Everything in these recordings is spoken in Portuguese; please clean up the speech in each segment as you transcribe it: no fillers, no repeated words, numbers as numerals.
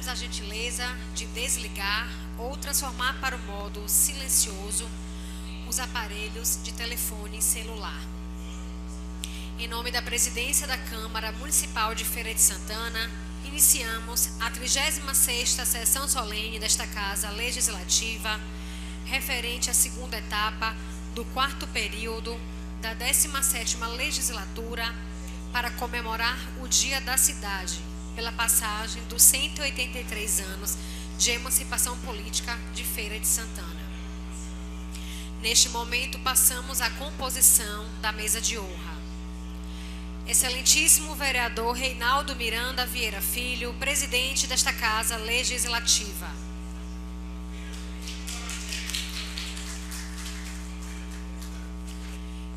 a gentileza de desligar ou transformar para o modo silencioso os aparelhos de telefone celular. Em nome da presidência da Câmara Municipal de Feira de Santana, iniciamos a 36ª sessão solene desta Casa Legislativa, referente à segunda etapa do 4º período da 17ª Legislatura, para comemorar o Dia da Cidade, pela passagem dos 183 anos de emancipação política de Feira de Santana. Neste momento, passamos à composição da mesa de honra. Excelentíssimo vereador Reinaldo Miranda Vieira Filho, presidente desta Casa Legislativa.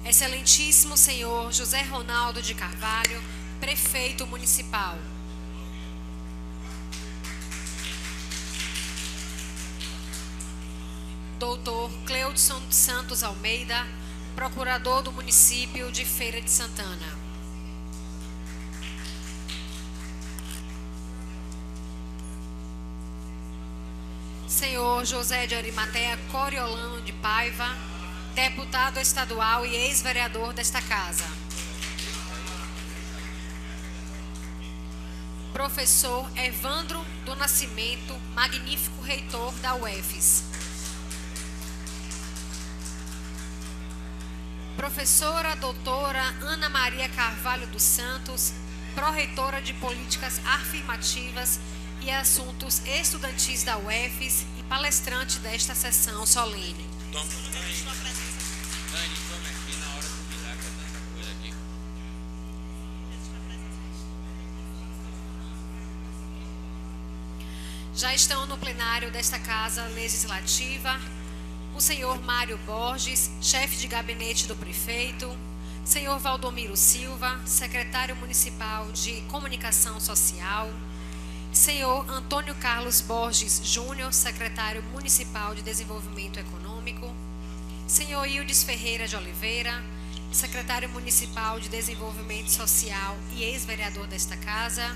Excelentíssimo senhor José Ronaldo de Carvalho, prefeito municipal. Doutor Cleudson Santos Almeida, procurador do município de Feira de Santana. Senhor José de Arimateia Coriolano de Paiva, deputado estadual e ex-vereador desta Casa. Professor Evandro do Nascimento, magnífico reitor da UFES. Professora doutora Ana Maria Carvalho dos Santos, pró-reitora de Políticas Afirmativas e Assuntos Estudantis da UFES e palestrante desta sessão solene. Dani, tome aqui na hora do milagre, que é tanta coisa aqui. Já estão no plenário desta Casa Legislativa o senhor Mário Borges, chefe de gabinete do prefeito, senhor Valdomiro Silva, secretário municipal de Comunicação Social, senhor Antônio Carlos Borges Júnior, secretário municipal de Desenvolvimento Econômico, senhor Ildes Ferreira de Oliveira, secretário municipal de Desenvolvimento Social e ex-vereador desta Casa,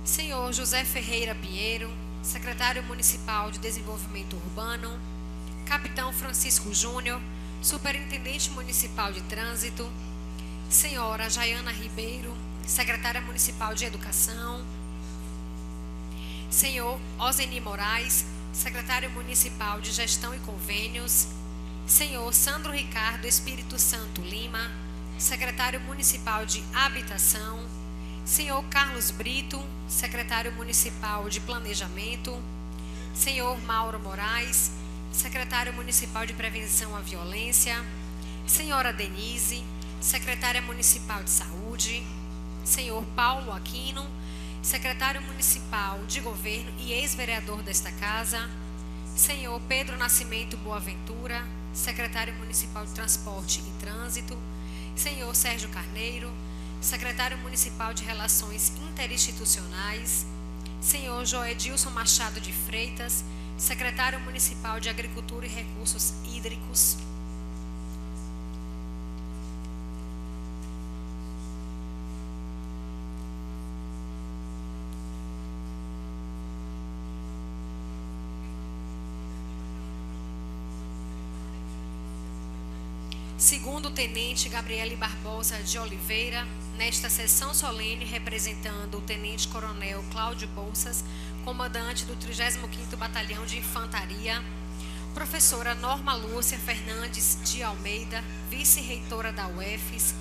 senhor José Ferreira Pinheiro, secretário municipal de Desenvolvimento Urbano, capitão Francisco Júnior, superintendente municipal de Trânsito, senhora Jaiana Ribeiro, secretária municipal de Educação, senhor Ozeni Moraes, secretário municipal de Gestão e Convênios, senhor Sandro Ricardo Espírito Santo Lima, secretário municipal de Habitação, senhor Carlos Brito, secretário municipal de Planejamento, senhor Mauro Moraes, secretário municipal de Prevenção à Violência, senhora Denise, secretária municipal de Saúde, senhor Paulo Aquino, secretário municipal de Governo e ex-vereador desta Casa, senhor Pedro Nascimento Boaventura, secretário municipal de Transporte e Trânsito, senhor Sérgio Carneiro, secretário municipal de Relações Interinstitucionais, senhor Joedilson Machado de Freitas, secretário municipal de Agricultura e Recursos Hídricos, segundo tenente Gabriele Barbosa de Oliveira, nesta sessão solene representando o tenente-coronel Cláudio Bolsas, comandante do 35º Batalhão de Infantaria, professora Norma Lúcia Fernandes de Almeida, vice-reitora da UFES,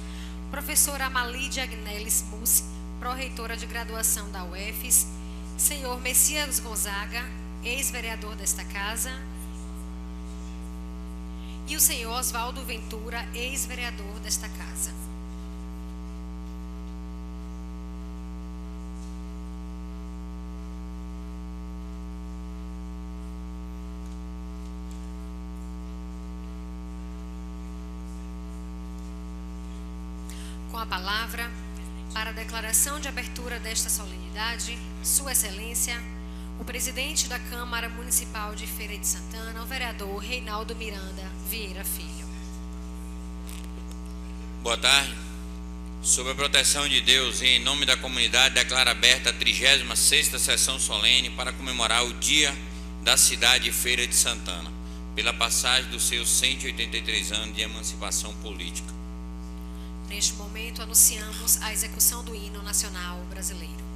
professora Amalide Agnelis Mussi, pró-reitora de graduação da UFES, senhor Messias Gonzaga, ex-vereador desta Casa, e o senhor Oswaldo Ventura, ex-vereador desta Casa. Com a palavra, para a declaração de abertura desta solenidade, Sua Excelência, o presidente da Câmara Municipal de Feira de Santana, o vereador Reinaldo Miranda Vieira Filho. Boa tarde. Sob a proteção de Deus e em nome da comunidade, declaro aberta a 36ª sessão solene para comemorar o Dia da Cidade e Feira de Santana, pela passagem dos seus 183 anos de emancipação política. Neste momento, anunciamos a execução do hino nacional brasileiro.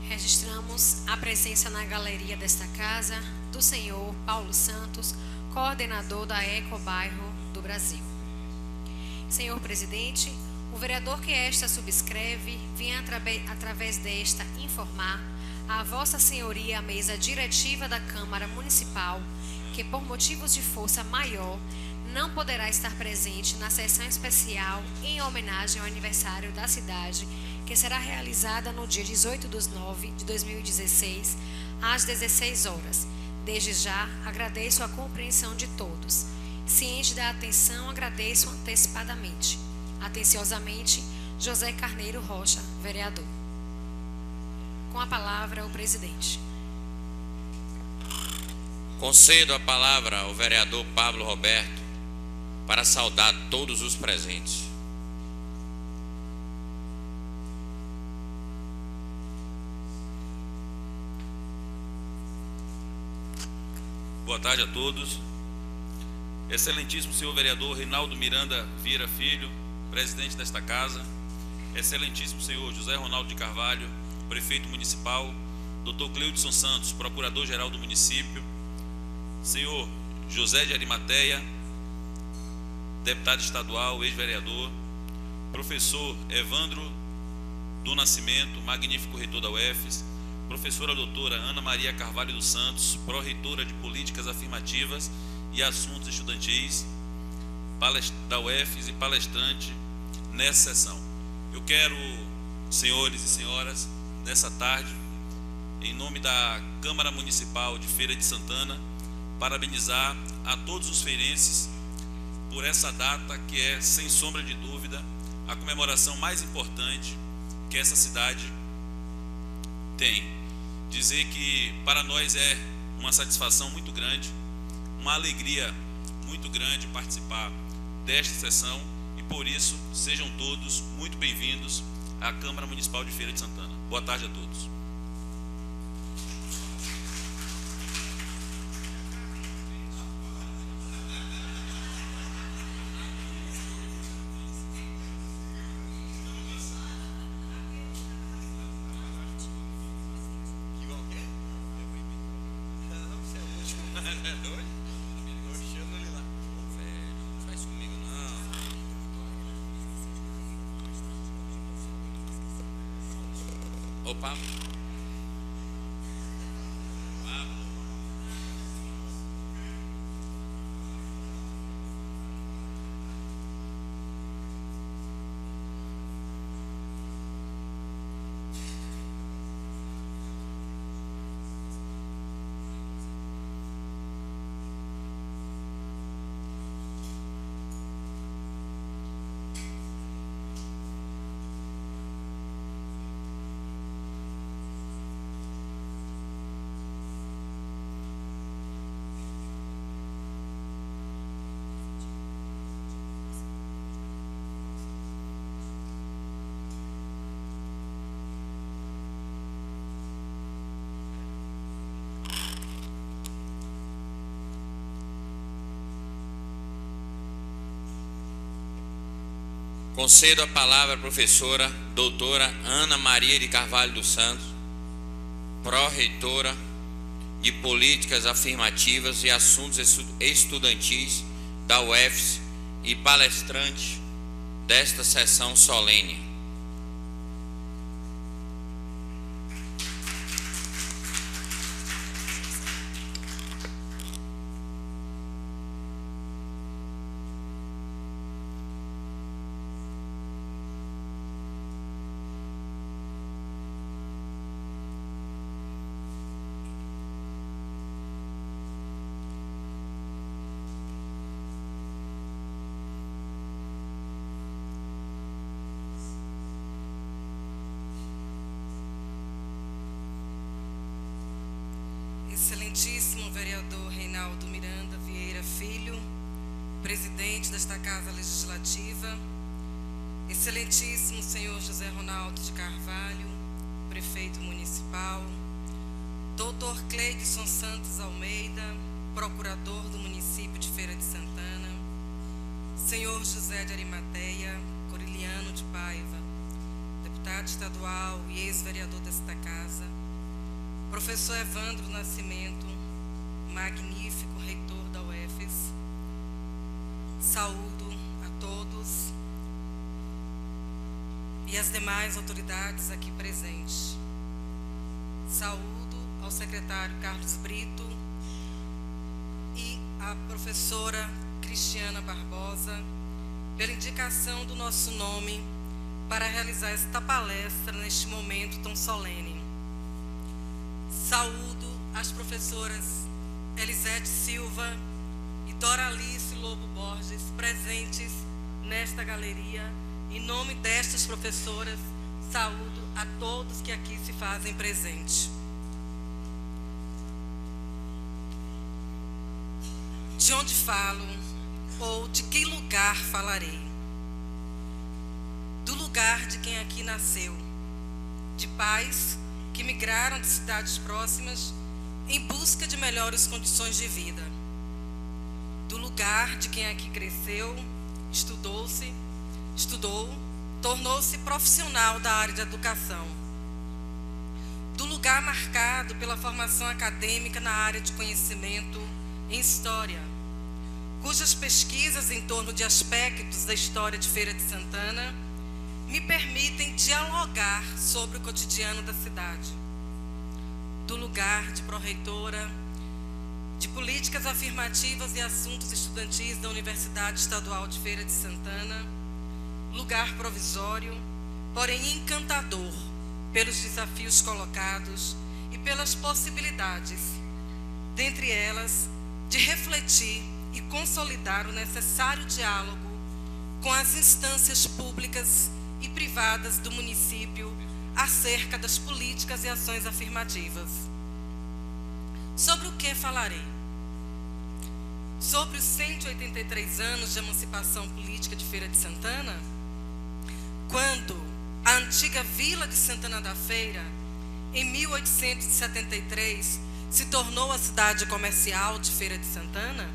Registramos a presença na galeria desta casa do senhor Paulo Santos, coordenador da Ecobairro do Brasil. Senhor presidente, o vereador que esta subscreve vem através desta informar a vossa senhoria, a mesa diretiva da Câmara Municipal, que por motivos de força maior não poderá estar presente na sessão especial em homenagem ao aniversário da cidade, que será realizada no dia 18/9/2016, às 16 horas. Desde já, agradeço a compreensão de todos. Ciente da atenção, agradeço antecipadamente. Atenciosamente, José Carneiro Rocha, vereador. Com a palavra, o presidente. Concedo a palavra ao vereador Pablo Roberto para saudar todos os presentes. Boa tarde a todos. Excelentíssimo senhor vereador Reinaldo Miranda Vieira Filho, presidente desta casa. Excelentíssimo senhor José Ronaldo de Carvalho, prefeito municipal. Dr. Cleudson Santos, procurador-geral do município. Senhor José de Arimateia, deputado estadual, ex-vereador. Professor Evandro do Nascimento, magnífico reitor da UFES. Professora doutora Ana Maria Carvalho dos Santos, pró-reitora de Políticas Afirmativas e Assuntos Estudantis da UFES e palestrante nessa sessão. Eu quero, senhores e senhoras, nessa tarde, em nome da Câmara Municipal de Feira de Santana, parabenizar a todos os feirenses por essa data que é, sem sombra de dúvida, a comemoração mais importante que essa cidade tem. Dizer que para nós é uma satisfação muito grande, uma alegria muito grande participar desta sessão e por isso sejam todos muito bem-vindos à Câmara Municipal de Feira de Santana. Boa tarde a todos. Opa. Concedo a palavra à professora doutora Ana Maria de Carvalho dos Santos, pró-reitora de Políticas Afirmativas e Assuntos Estudantis da UFES e palestrante desta sessão solene. Excelentíssimo vereador Reinaldo Miranda Vieira Filho, presidente desta Casa Legislativa, excelentíssimo senhor José Ronaldo de Carvalho, prefeito municipal, doutor Cleudson Santos Almeida, procurador do município de Feira de Santana, senhor José de Arimateia, Coriliano de Paiva, deputado estadual e ex-vereador desta casa, professor Evandro do Nascimento, magnífico reitor da UFES, saúdo a todos e as demais autoridades aqui presentes. Saúdo ao secretário Carlos Brito e à professora Cristiana Barbosa pela indicação do nosso nome para realizar esta palestra neste momento tão solene. Saúdo as professoras Elisete Silva e Doralice Lobo Borges, presentes nesta galeria. Em nome destas professoras, saúdo a todos que aqui se fazem presente. De onde falo ou de que lugar falarei? Do lugar de quem aqui nasceu, de pais que migraram de cidades próximas em busca de melhores condições de vida. Do lugar de quem aqui cresceu, estudou, tornou-se profissional da área de educação. Do lugar marcado pela formação acadêmica na área de conhecimento em história, cujas pesquisas em torno de aspectos da história de Feira de Santana me permitem dialogar sobre o cotidiano da cidade. Do lugar de pró-reitora de políticas afirmativas e assuntos estudantis da Universidade Estadual de Feira de Santana, lugar provisório, porém encantador pelos desafios colocados e pelas possibilidades, dentre elas, de refletir e consolidar o necessário diálogo com as instâncias públicas e privadas do município acerca das políticas e ações afirmativas. Sobre o que falarei? Sobre os 183 anos de emancipação política de Feira de Santana, quando a antiga Vila de Santana da Feira, em 1873, se tornou a cidade comercial de Feira de Santana,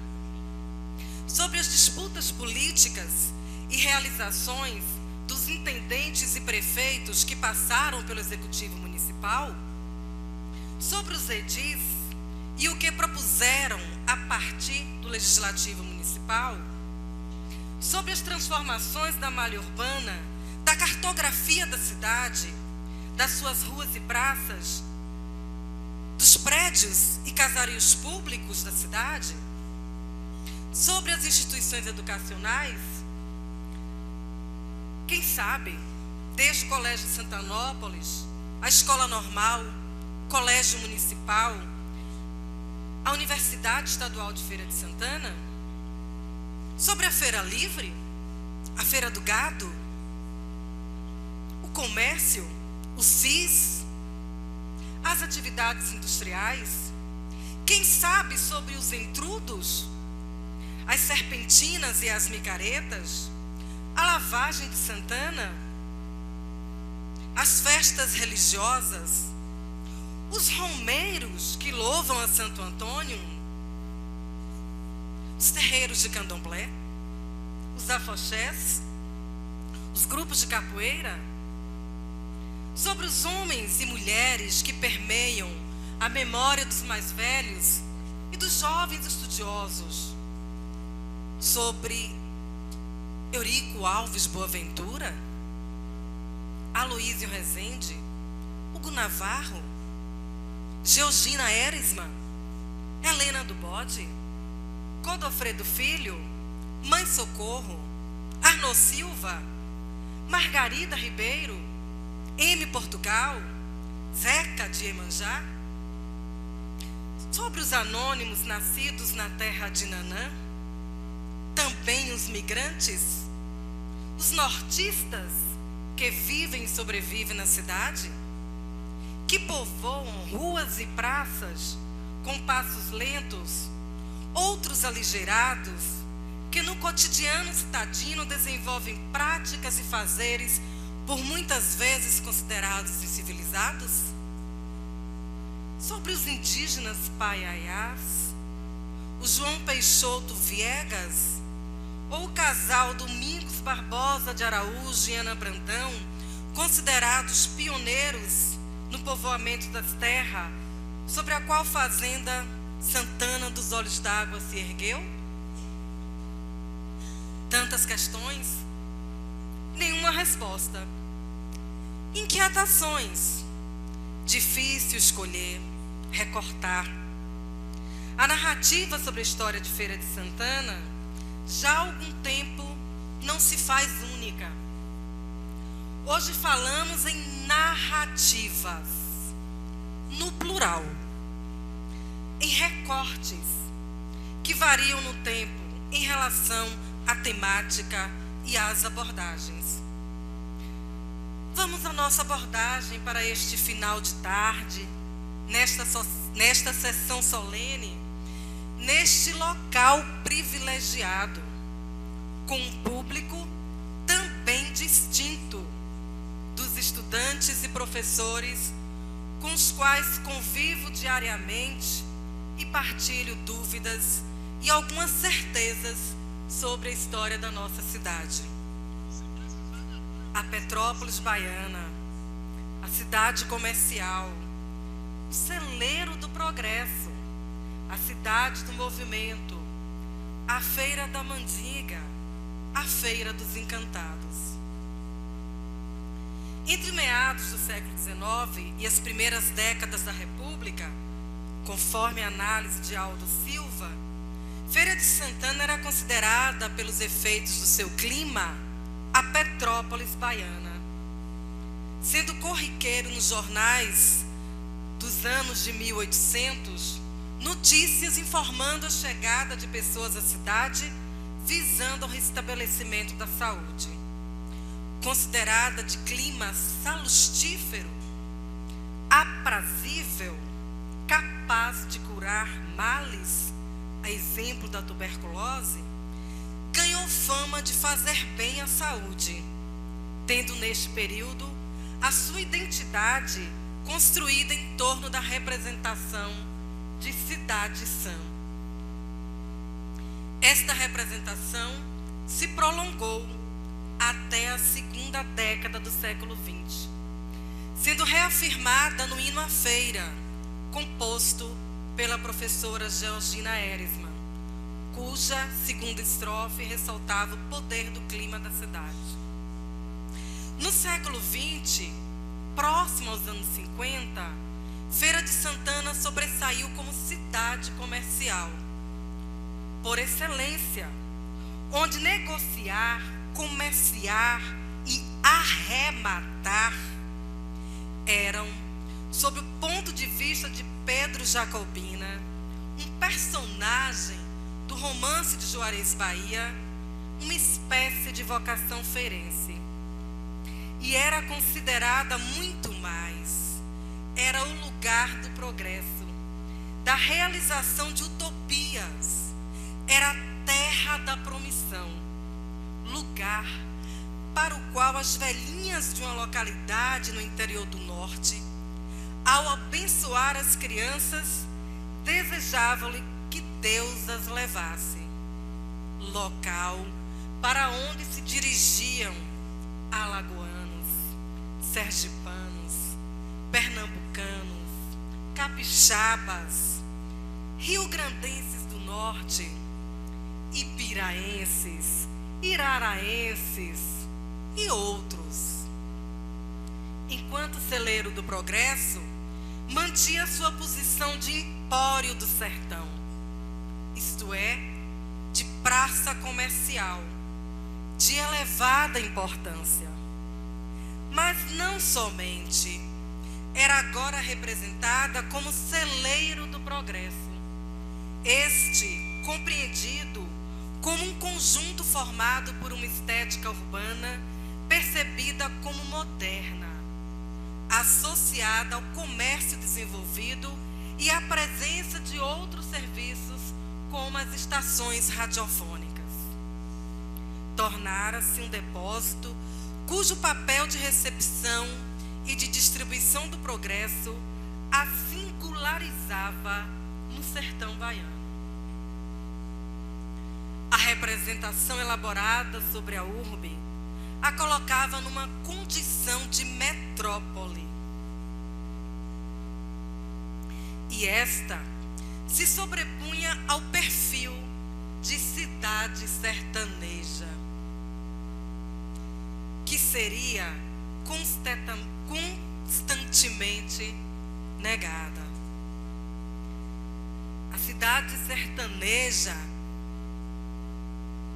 sobre as disputas políticas e realizações dos intendentes e prefeitos que passaram pelo Executivo Municipal, sobre os edis e o que propuseram a partir do Legislativo Municipal, sobre as transformações da malha urbana, da cartografia da cidade, das suas ruas e praças, dos prédios e casarios públicos da cidade, sobre as instituições educacionais, quem sabe, desde o Colégio Santanópolis, a Escola Normal, Colégio Municipal, a Universidade Estadual de Feira de Santana, sobre a Feira Livre, a Feira do Gado, o comércio, o CIS, as atividades industriais, quem sabe sobre os entrudos, as serpentinas e as micaretas, a lavagem de Santana, as festas religiosas, os romeiros que louvam a Santo Antônio, os terreiros de candomblé, os afoxés, os grupos de capoeira, sobre os homens e mulheres que permeiam a memória dos mais velhos e dos jovens estudiosos, sobre Eurico Alves Boaventura, Aloísio Rezende, Hugo Navarro, Georgina Erisman, Helena do Bode, Godofredo Filho, Mãe Socorro, Arnô Silva, Margarida Ribeiro, M. Portugal, Zeca de Iemanjá, sobre os anônimos nascidos na terra de Nanã, também os migrantes, os nortistas que vivem e sobrevivem na cidade, que povoam ruas e praças com passos lentos, outros aligeirados, que no cotidiano citadino desenvolvem práticas e fazeres por muitas vezes considerados incivilizados, sobre os indígenas paiaiás, o João Peixoto Viegas, ou o casal Domingos Barbosa de Araújo e Ana Brandão, considerados pioneiros no povoamento das terras, sobre a qual fazenda Santana dos Olhos d'Água se ergueu? Tantas questões, nenhuma resposta. Inquietações, difícil escolher, recortar. A narrativa sobre a história de Feira de Santana já há algum tempo não se faz única. Hoje falamos em narrativas, no plural, em recortes que variam no tempo em relação à temática e às abordagens. Vamos à nossa abordagem para este final de tarde, nesta sessão solene, neste local privilegiado, com um público também distinto dos estudantes e professores com os quais convivo diariamente e partilho dúvidas e algumas certezas sobre a história da nossa cidade. A Petrópolis Baiana, a cidade comercial, o celeiro do progresso, a cidade do movimento, a Feira da Mandinga, a Feira dos Encantados. Entre meados do século XIX e as primeiras décadas da República, conforme a análise de Aldo Silva, Feira de Santana era considerada, pelos efeitos do seu clima, a Petrópolis baiana. Sendo corriqueiro nos jornais dos anos de 1800, notícias informando a chegada de pessoas à cidade visando o restabelecimento da saúde. Considerada de clima salustífero, aprazível, capaz de curar males, a exemplo da tuberculose, ganhou fama de fazer bem à saúde, tendo neste período a sua identidade construída em torno da representação de cidade sã. Esta representação se prolongou até a segunda década do século XX, sendo reafirmada no hino à feira, composto pela professora Georgina Erisman, cuja segunda estrofe ressaltava o poder do clima da cidade. No século XX, próximo aos anos 50, Feira de Santana sobressaiu como cidade comercial, por excelência, onde negociar, comerciar e arrematar eram, sob o ponto de vista de Pedro Jacobina, um personagem do romance de Juarez Bahia, uma espécie de vocação feirense. E era considerada muito mais. Era o lugar do progresso, da realização de utopias. Era a terra da promissão, lugar para o qual as velhinhas de uma localidade no interior do norte, ao abençoar as crianças, desejavam-lhe que Deus as levasse. Local para onde se dirigiam alagoanos, sergipanos, pernambucanos, capixabas, riograndenses do norte, ibiraenses, iraraenses e outros. Enquanto o celeiro do progresso mantinha sua posição de empório do sertão, isto é, de praça comercial, de elevada importância. Mas não somente, era agora representada como celeiro do progresso, este compreendido como um conjunto formado por uma estética urbana percebida como moderna, associada ao comércio desenvolvido e à presença de outros serviços, como as estações radiofônicas. Tornara-se um depósito cujo papel de recepção e de distribuição do progresso a singularizava no sertão baiano. A representação elaborada sobre a urbe a colocava numa condição de metrópole. E esta se sobrepunha ao perfil de cidade sertaneja, que seria constantemente negada. A cidade sertaneja,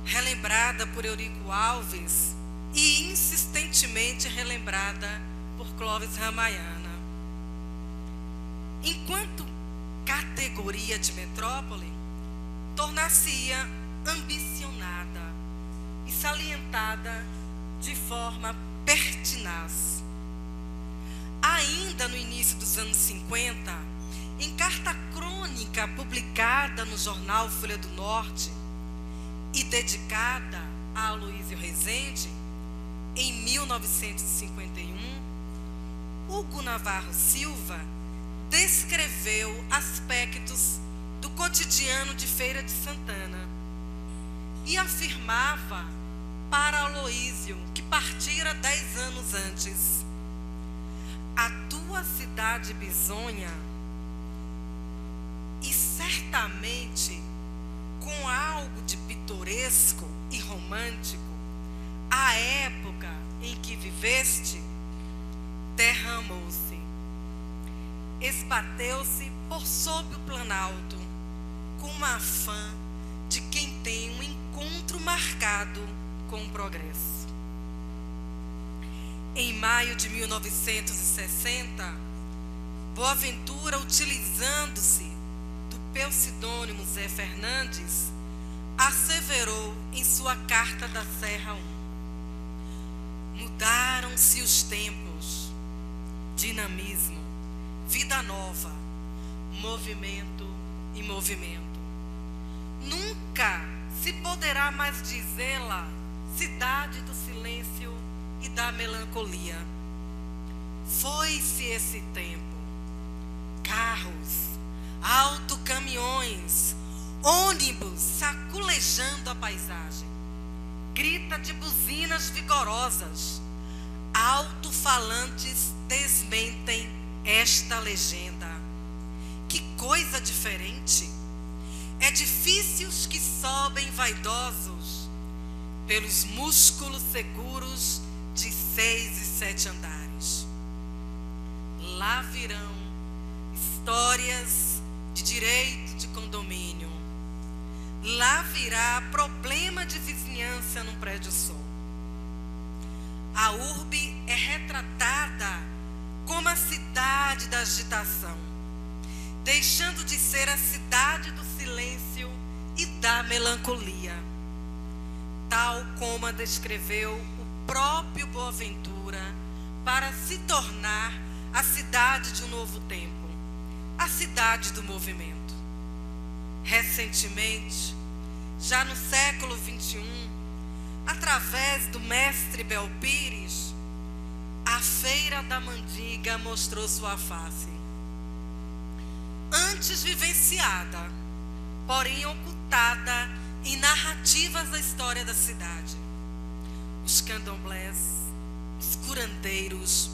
relembrada por Eurico Alves e insistentemente relembrada por Clóvis Ramayana. Enquanto categoria de metrópole, tornar-se-ia ambicionada e salientada de forma pertinaz. Ainda no início dos anos 50, em carta crônica publicada no jornal Folha do Norte e dedicada a Aloísio Rezende, em 1951, Hugo Navarro Silva descreveu aspectos do cotidiano de Feira de Santana e afirmava para Aloísio, que partira 10 anos antes: a tua cidade bisonha, e certamente com algo de pitoresco e romântico, a época em que viveste, derramou-se, esbateu-se por sob o planalto, com uma afã de quem tem um encontro marcado com o progresso. Em maio de 1960, Boaventura, utilizando-se do pseudônimo Zé Fernandes, asseverou em sua Carta da Serra 1: mudaram-se os tempos, dinamismo, vida nova, movimento e movimento. Nunca se poderá mais dizê-la cidade do silêncio e da melancolia. Foi-se esse tempo. Carros, autocaminhões, ônibus saculejando a paisagem, grita de buzinas vigorosas, alto-falantes desmentem esta legenda. Que coisa diferente! Edifícios que sobem vaidosos pelos músculos seguros de 6 e 7 andares. Lá virão histórias de direito de condomínio. Lá virá problema de vizinhança num prédio só. A urbe é retratada como a cidade da agitação, deixando de ser a cidade do silêncio e da melancolia, tal como a descreveu o próprio Boaventura, para se tornar a cidade de um novo tempo, a cidade do movimento. Recentemente, já no século XXI, através do mestre Belpires, a Feira da Mandiga mostrou sua face. Antes vivenciada, porém ocultada em narrativas da história da cidade. Os candomblés, os curandeiros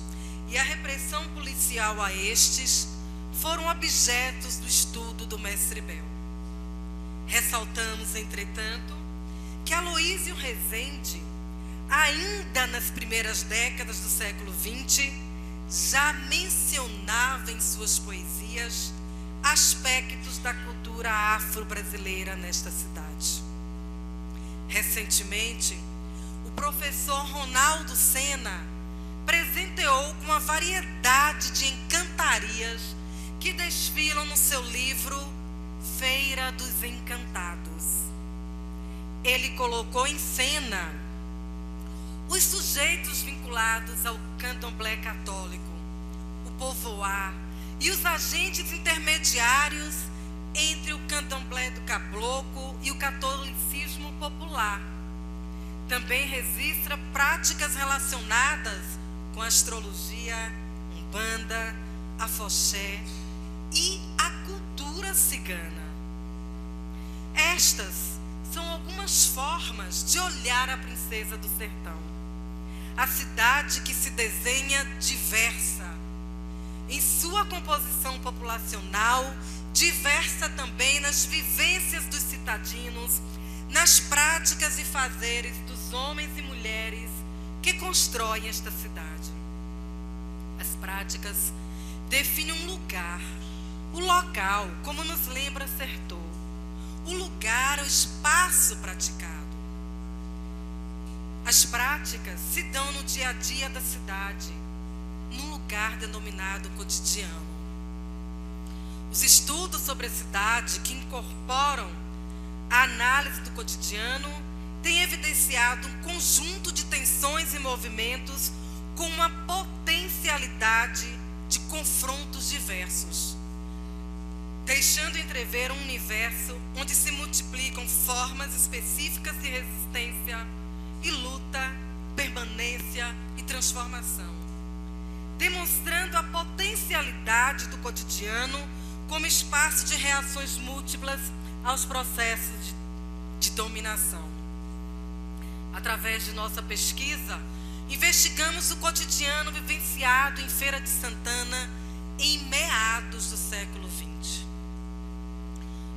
e a repressão policial a estes foram objetos do estudo do mestre Bel. Ressaltamos, entretanto, que Aloísio Rezende, ainda nas primeiras décadas do século XX, já mencionava em suas poesias aspectos da cultura afro-brasileira nesta cidade. Recentemente, o professor Ronaldo Sena presenteou com uma variedade de encantarias que desfilam no seu livro Feira dos Encantados. Ele colocou em cena os sujeitos vinculados ao candomblé católico, o povoar e os agentes intermediários entre o candomblé do caboclo e o catolicismo popular. Também registra práticas relacionadas com a astrologia, umbanda, afoxé e a cultura cigana. Estas são algumas formas de olhar a princesa do sertão, a cidade que se desenha diversa em sua composição populacional, diversa também nas vivências dos citadinos, nas práticas e fazeres dos homens e mulheres que constroem esta cidade. As práticas definem um lugar, o local, como nos lembra Sertor, o lugar, o espaço praticado. As práticas se dão no dia a dia da cidade, num lugar denominado cotidiano. Os estudos sobre a cidade que incorporam a análise do cotidiano têm evidenciado um conjunto de tensões e movimentos com uma potencialidade de confrontos diversos, deixando entrever um universo onde se multiplicam formas específicas de resistência e luta, permanência e transformação, demonstrando a potencialidade realidade do cotidiano como espaço de reações múltiplas aos processos de dominação. Através de nossa pesquisa, investigamos o cotidiano vivenciado em Feira de Santana em meados do século XX.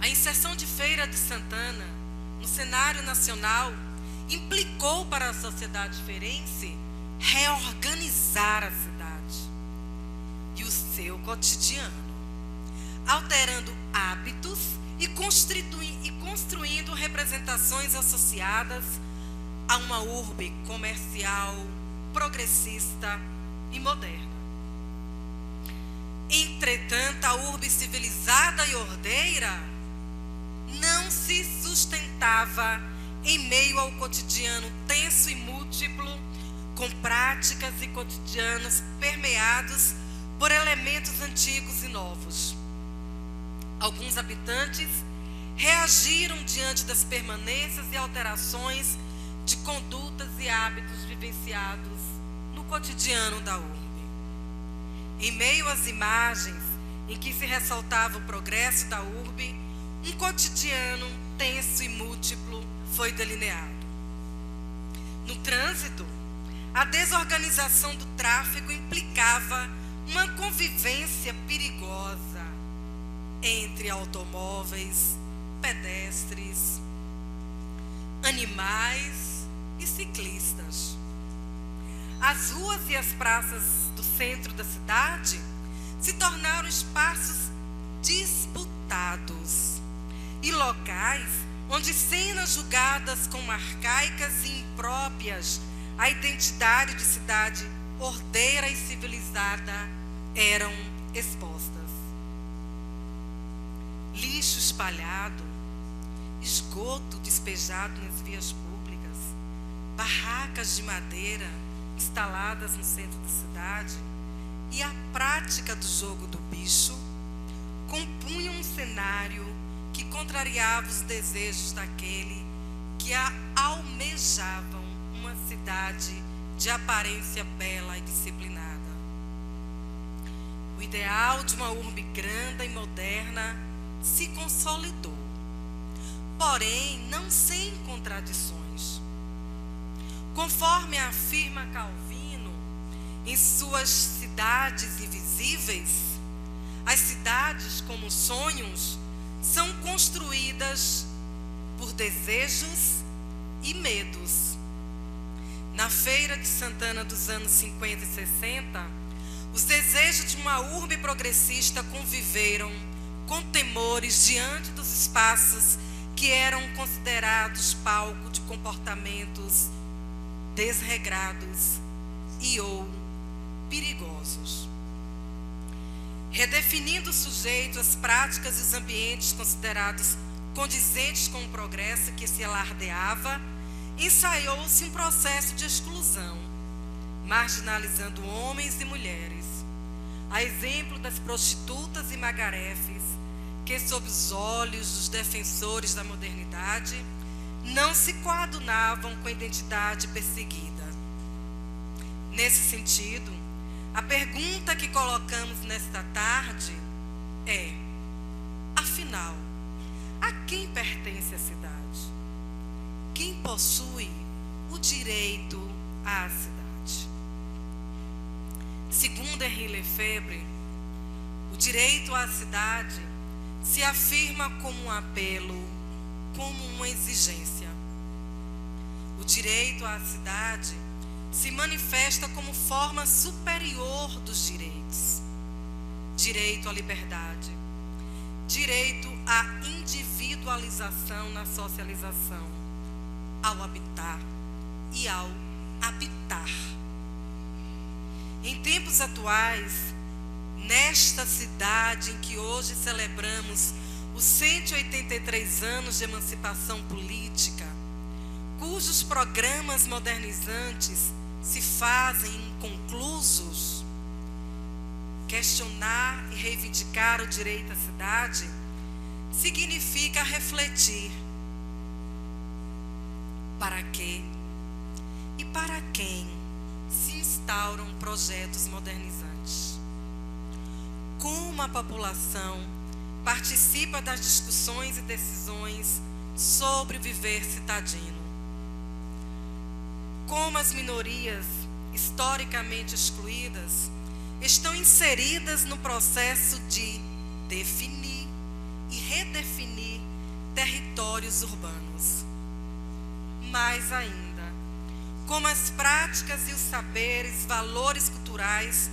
A inserção de Feira de Santana no cenário nacional implicou para a sociedade feirense reorganizar a cidade e o seu cotidiano, alterando hábitos e construindo representações associadas a uma urbe comercial, progressista e moderna. Entretanto, a urbe civilizada e ordeira não se sustentava em meio ao cotidiano tenso e múltiplo, com práticas e cotidianos permeados por elementos antigos e novos. Alguns habitantes reagiram diante das permanências e alterações de condutas e hábitos vivenciados no cotidiano da urbe. Em meio às imagens em que se ressaltava o progresso da urbe, um cotidiano tenso e múltiplo foi delineado. No trânsito, a desorganização do tráfego implicava uma convivência perigosa entre automóveis, pedestres, animais e ciclistas. As ruas e as praças do centro da cidade se tornaram espaços disputados e locais onde cenas julgadas como arcaicas e impróprias à identidade de cidade ordeira e civilizada eram expostas. Lixo espalhado, esgoto despejado nas vias públicas, barracas de madeira instaladas no centro da cidade e a prática do jogo do bicho compunham um cenário que contrariava os desejos daquele que almejavam uma cidade de aparência bela e disciplinada. O ideal de uma urbe grande e moderna se consolidou, porém não sem contradições. Conforme afirma Calvino em suas Cidades Invisíveis, as cidades, como sonhos, são construídas por desejos e medos. Na Feira de Santana dos anos 50 e 60, os desejos de uma urbe progressista conviveram com temores diante dos espaços que eram considerados palco de comportamentos desregrados e ou perigosos. Redefinindo o sujeito, as práticas e os ambientes considerados condizentes com o progresso que se alardeava, ensaiou-se um processo de exclusão, marginalizando homens e mulheres, a exemplo das prostitutas e magarefes, que, sob os olhos dos defensores da modernidade, não se coadunavam com a identidade perseguida. Nesse sentido, a pergunta que colocamos nesta tarde é: afinal, a quem pertence a cidade? Quem possui o direito à cidade? Segundo Henri Lefebvre, o direito à cidade se afirma como um apelo, como uma exigência. O direito à cidade se manifesta como forma superior dos direitos. Direito à liberdade, direito à individualização na socialização, ao habitar e ao habitar. Em tempos atuais, nesta cidade em que hoje celebramos os 183 anos de emancipação política, cujos programas modernizantes se fazem inconclusos, questionar e reivindicar o direito à cidade significa refletir para que e para quem se instauram projetos modernizantes. como a população participa das discussões e decisões sobre o viver citadino. Como as minorias historicamente excluídas estão inseridas no processo de definir e redefinir territórios urbanos. Mais ainda, como as práticas e os saberes, valores culturais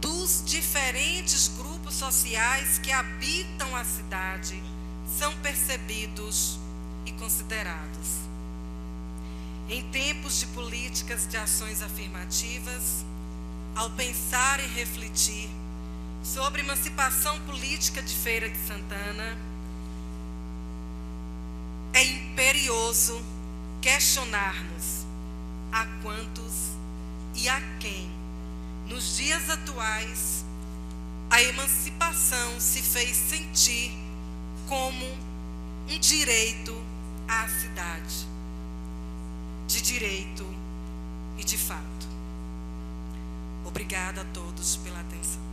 dos diferentes grupos sociais que habitam a cidade são percebidos e considerados. Em tempos de políticas de ações afirmativas, ao pensar e refletir sobre a emancipação política de Feira de Santana, é imperioso questionarmos a quantos e a quem, nos dias atuais, a emancipação se fez sentir como um direito à cidade, de direito e de fato. Obrigada a todos pela atenção.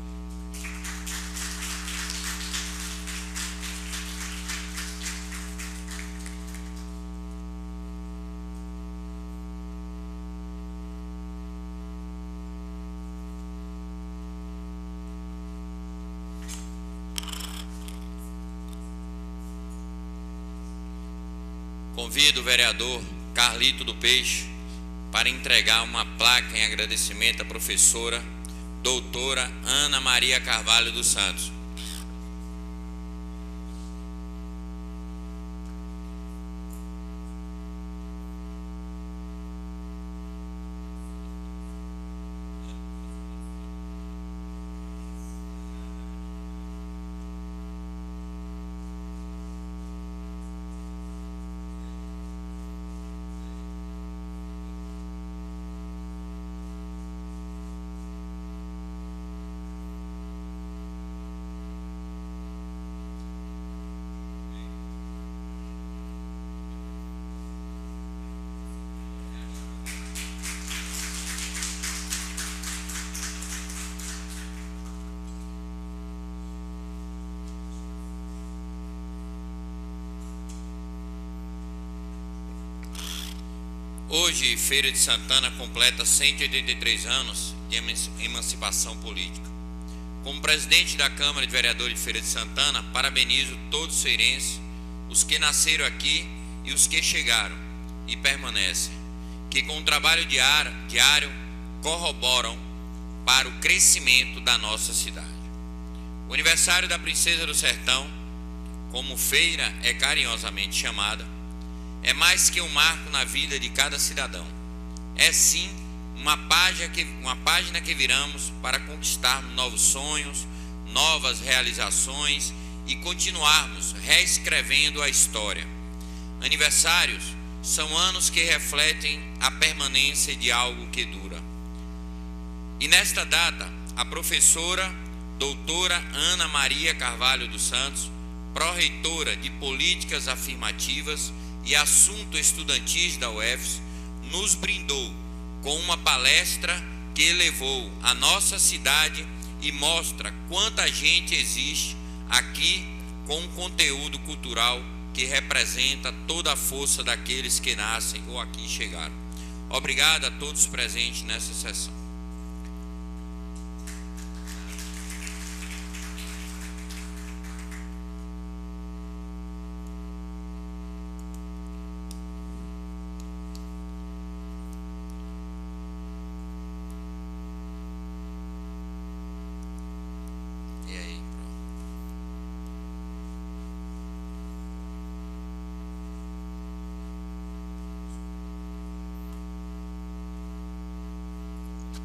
Convido o vereador Carlito do Peixe para entregar uma placa em agradecimento à professora doutora Ana Maria Carvalho dos Santos. Hoje, Feira de Santana completa 183 anos de emancipação política. Como presidente da Câmara de Vereadores de Feira de Santana, parabenizo todos os feirenses, os que nasceram aqui e os que chegaram e permanecem, que com o trabalho diário corroboram para o crescimento da nossa cidade. O aniversário da Princesa do Sertão, como feira é carinhosamente chamada, é mais que um marco na vida de cada cidadão. É sim uma página que viramos para conquistarmos novos sonhos, novas realizações e continuarmos reescrevendo a história. Aniversários são anos que refletem a permanência de algo que dura. E nesta data, a professora doutora Ana Maria Carvalho dos Santos, pró-reitora de Políticas Afirmativas e Assuntos Estudantis da UFES, nos brindou com uma palestra que elevou a nossa cidade e mostra quanta gente existe aqui com um conteúdo cultural que representa toda a força daqueles que nascem ou aqui chegaram. Obrigado a todos presentes nessa sessão.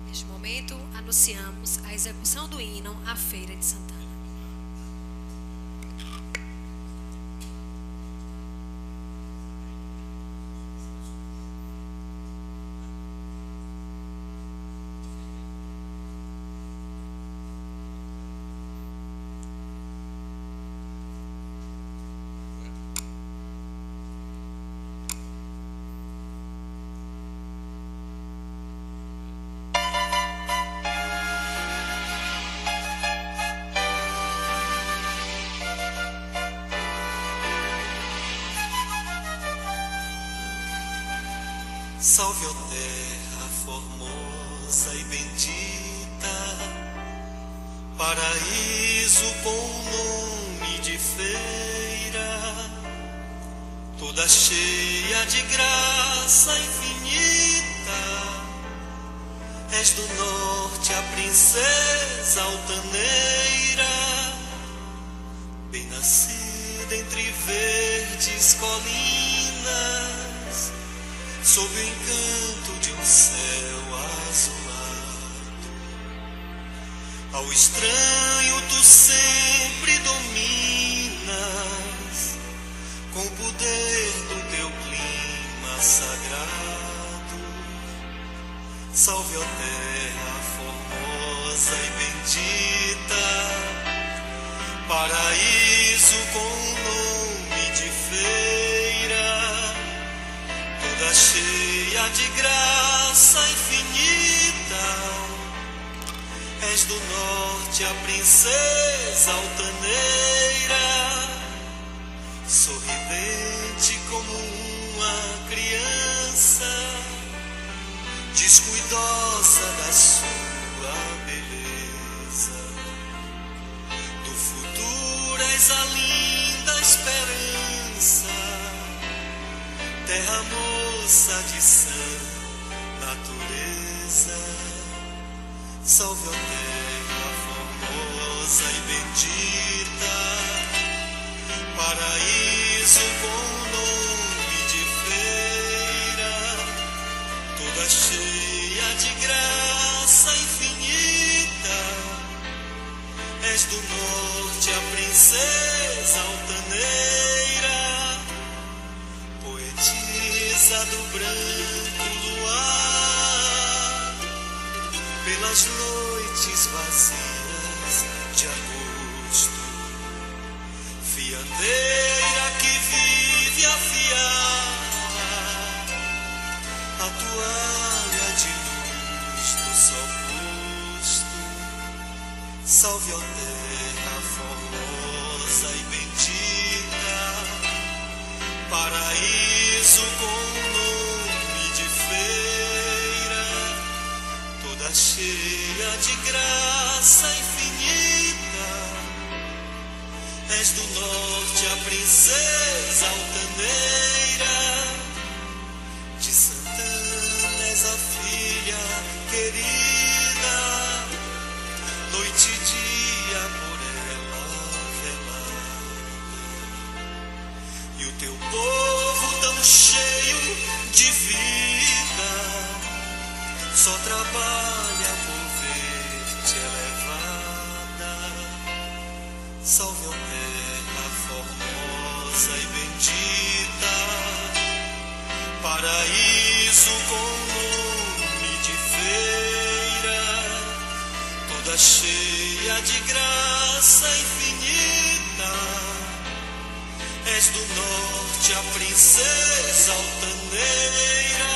Neste momento, anunciamos a execução do hino à Feira de Santana. Salve, ó terra formosa e bendita, paraíso com nome de feira, toda cheia de graça infinita. És do norte a princesa altaneira, bem nascida entre verdes colinas, sob o encanto de um céu azulado. Ao estranho tu sempre dominas, com o poder do teu clima sagrado. Salve, ó terra formosa e bendita, paraíso com nome de feira, toda cheia de graça infinita. És do norte a princesa altaneira, sorridente como uma criança, descuidosa da sua beleza. Do futuro és a linda esperança, terra moça de sã natureza. Salve, ó terra formosa e bendita, paraíso com nome de feira, toda cheia de graça infinita. És do norte a princesa altaneira, poetisa do branco luar, pelas noites vazias de agosto, fiandeira que vive a fiar a toalha de luz do sol posto. Salve, ó terra formosa e bendita, paraíso com nome de feira, toda cheia de graça infinita. És do norte a princesa altaneira, de Santana és a filha querida, noite e dia por ela velada. E o teu povo tão cheio de vida, só trabalha por ver-te elevada. Salve, ó terra formosa e bendita, paraíso com nome de feira, toda cheia de graça infinita. És do norte a princesa altaneira,